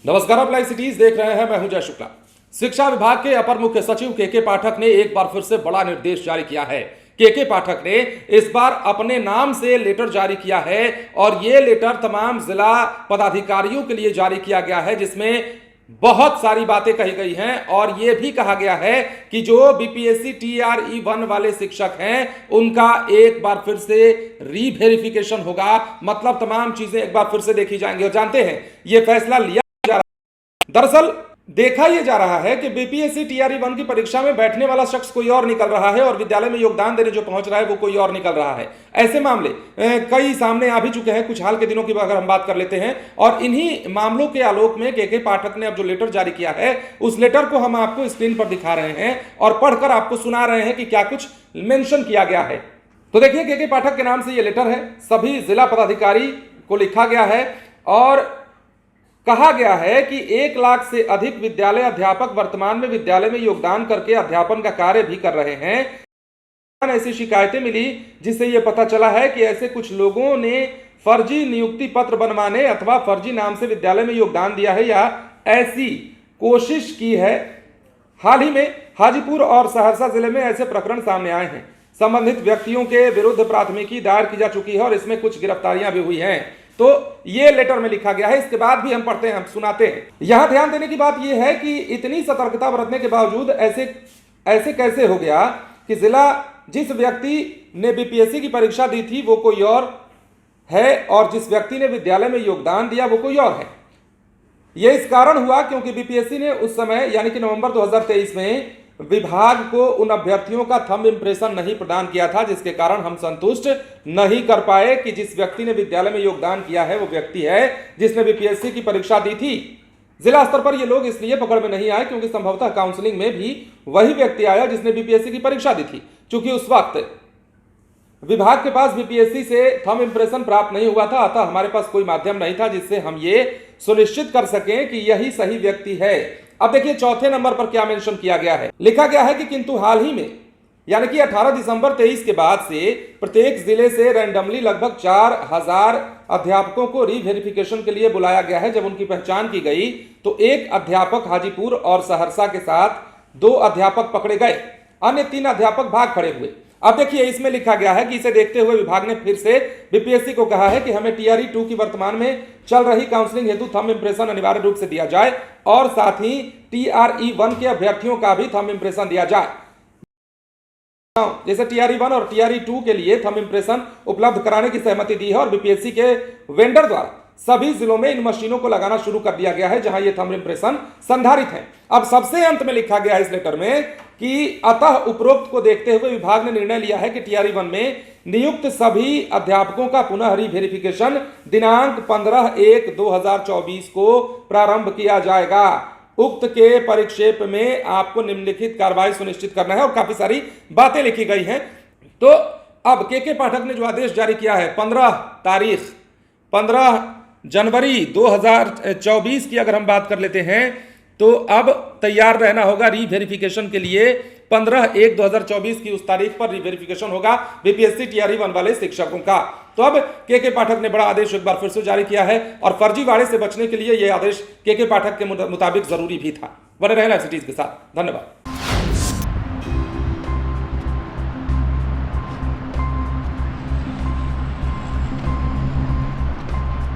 नमस्कार, आप live cities देख रहे हैं। मैं हूं जय शुक्ला। शिक्षा विभाग के अपर मुख्य सचिव के पाठक ने एक बार फिर से बड़ा निर्देश जारी किया है। के पाठक ने इस बार अपने नाम से लेटर जारी किया है और यह लेटर तमाम जिला पदाधिकारियों के लिए जारी किया गया है, जिसमें बहुत सारी बातें कही गई हैं और यह भी कहा गया है कि जो बीपीएससी टीआरई 1 वाले शिक्षक हैं उनका एक बार फिर से रीवेरिफिकेशन होगा। मतलब तमाम चीजें एक बार फिर से देखी जाएंगी। और जानते हैं यह फैसला लिया जा रहा है, दरअसल देखा यह जा रहा है कि बीपीएससी टीआरई 1 की परीक्षा में बैठने वाला शख्स कोई और निकल रहा है और विद्यालय में योगदान देने जो पहुंच रहा है वो कोई और निकल रहा है। ऐसे मामले कई सामने आ भी चुके हैं। कुछ हाल के दिनों की अगर हम बात कर लेते हैं, और इन्हीं मामलों के आलोक में के पाठक ने अब जो लेटर जारी किया है उस लेटर को हम आपको स्क्रीन पर दिखा रहे हैं और पढ़कर आपको सुना रहे हैं कि क्या कुछ मेंशन किया गया है। तो देखिए, के पाठक के नाम से यह लेटर है, सभी जिला पदाधिकारी को लिखा गया है और कहा गया है कि 1 लाख से अधिक विद्यालय अध्यापक वर्तमान में विद्यालय में योगदान करके अध्यापन का कार्य भी कर रहे हैं। ऐसी शिकायतें मिली जिससे यह पता चला है कि ऐसे कुछ लोगों ने फर्जी नियुक्ति पत्र बनवाने अथवा फर्जी नाम से विद्यालय में योगदान दिया है या ऐसी कोशिश की है। हाल ही में हाजीपुर और सहरसा जिले में ऐसे प्रकरण सामने आए हैं। संबंधित व्यक्तियों के विरुद्ध प्राथमिकी दायर की जा चुकी है और इसमें कुछ गिरफ्तारियां भी हुई हैं। तो ये लेटर में लिखा गया है। इसके बाद भी हम पढ़ते हैं, हम सुनाते हैं। यहां ध्यान देने की बात यह है कि इतनी सतर्कता बरतने के बावजूद ऐसे कैसे हो गया कि जिला जिस व्यक्ति ने बीपीएससी की परीक्षा दी थी वो कोई और है और जिस व्यक्ति ने विद्यालय में योगदान दिया वो कोई और है। यह इस कारण हुआ क्योंकि बीपीएससी ने उस समय यानी कि नवंबर 2023 में विभाग को उन अभ्यर्थियों का थंब इंप्रेशन नहीं प्रदान किया था, जिसके कारण हम संतुष्ट नहीं कर पाए कि जिस व्यक्ति ने विद्यालय में योगदान किया है वो व्यक्ति है जिसने बीपीएससी की परीक्षा दी थी। जिला स्तर पर ये लोग इसलिए पकड़ में नहीं आए क्योंकि संभवतः काउंसलिंग में भी वही व्यक्ति आया जिसने बीपीएससी की परीक्षा दी थी। चूंकि उस वक्त विभाग के पास बीपीएससी से थंब इंप्रेशन प्राप्त नहीं हुआ था, अतः हमारे पास कोई माध्यम नहीं था जिससे हम ये सुनिश्चित कर सकें कि यही सही व्यक्ति है। अब देखिए, चौथे नंबर पर क्या मेंशन किया गया है। लिखा गया है कि किंतु हाल ही में यानी कि 18 दिसंबर 23 के बाद से प्रत्येक जिले से रैंडमली लगभग 4000 अध्यापकों को रीवेरिफिकेशन के लिए बुलाया गया है। जब उनकी पहचान की गई तो एक अध्यापक हाजीपुर और सहरसा के साथ 2 अध्यापक पकड़े गए, अन्य 3 अध्यापक भाग खड़े हुए। अब देखिए, इसमें लिखा गया है कि इसे देखते हुए विभाग ने फिर से बीपीएससी को कहा है कि हमें टीआरई 2 की वर्तमान में चल रही काउंसलिंग हेतु थंब इंप्रेशन अनिवार्य रूप से दिया जाए और साथ ही टीआरई 1 के अभ्यर्थियों का भी थंब इंप्रेशन दिया जाए। जैसे टीआरई 1 और टीआरई 2 के लिए थंब इंप्रेशन उपलब्ध कराने की सहमति दी है और बीपीएससी के वेंडर द्वारा सभी जिलों में इन मशीनों को लगाना शुरू कर दिया गया है जहां ये थंब इंप्रेशन संधारित है। अब सबसे अंत में लिखा गया है इस लेटर में कि अतः उपरोक्त को देखते हुए विभाग ने निर्णय लिया है कि टीआरई 1 में नियुक्त सभी अध्यापकों का पुनः रीवेरिफिकेशन दिनांक 15/1/2024 को प्रारंभ किया जाएगा। उक्त के परिक्षेप में आपको निम्नलिखित कार्रवाई सुनिश्चित करना है और काफी सारी बातें लिखी गई हैं। तो अब के पाठक ने जो आदेश जारी किया है 15 जनवरी 2024 की अगर हम बात कर लेते हैं तो अब तैयार रहना होगा रीवेरिफिकेशन के लिए। 15/1/2024 की उस तारीख पर रीवेरिफिकेशन होगा बीपीएससी टीआरई 1 वाले शिक्षकों का। तो अब के पाठक ने बड़ा आदेश एक बार फिर से जारी किया है और फर्जीवाड़े से बचने के लिए यह आदेश के पाठक के मुताबिक जरूरी भी था। बने रहें लाइव सिटीज के साथ। धन्यवाद।